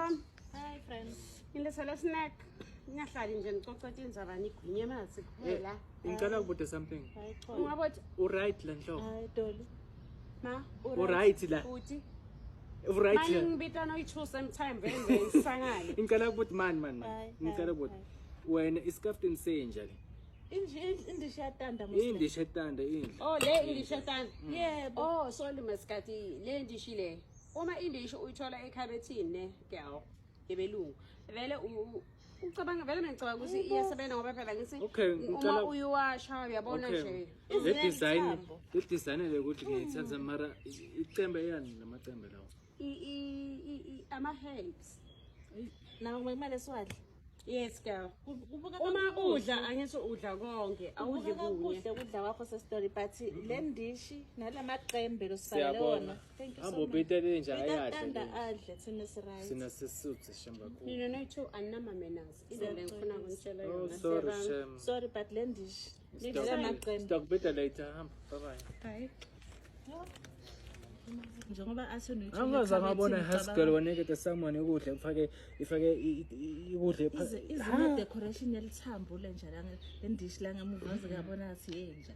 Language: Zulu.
Sambam. Hi friends. Ngilesela snack. Ngiyahlala nje ngicocela indzaba nigwinye manje kuphela. Ngicela ukubuza something. Hayi xolo. Ungabothi Uright la nhlobo. Hayi Doli. ma Uright la. uthi Uright manje la. ngibita no i2 sometime vele ngisangale. Ngicela ukubuza man. Hayi, Ngicela ukubuza. Wena iskaftin senja le. Indishi yatanda musi. Indishe etanda indle. Oh le indishetana. Yebo. Oh sorry maskati le ndishi le. Uma indishi uyithola ekhabethini ne girl ebelungu. Vele ucabanga vele ngicabanga ukuthi iyasebenza ngoba phela ngithi Okay, uma ngicela uyiwasha uyabona nje. le design le ukuthi ngiyithatha mara icembe yani namacembe lawo. Ama herbs. Nawe kumele siwadle. Yes girl. Kubuka Uma udla angithi udla konke awudli kunye. kuhle kudla kwakho se story but le ndishi nalamaqembe losibale wona. Thank you so Abo much. beta lenja ayahle. Tanda adle thina siright. Sina sisuthe shamba ku. Nina no2 anama menas. Indlela ngifuna ukunitshela Oh yona. sorry Shem. Sorry but le ndishi. Next Le time. maqembe. Stock better later hamba. Bye. Hayi. Njengoba asinoyithola. Angaza ngabona Haskell waneketa someone ukudla ifake ukudla izimo decoration yelithambo lenja la le ndishi la ngemuva ngizabona athi yenja.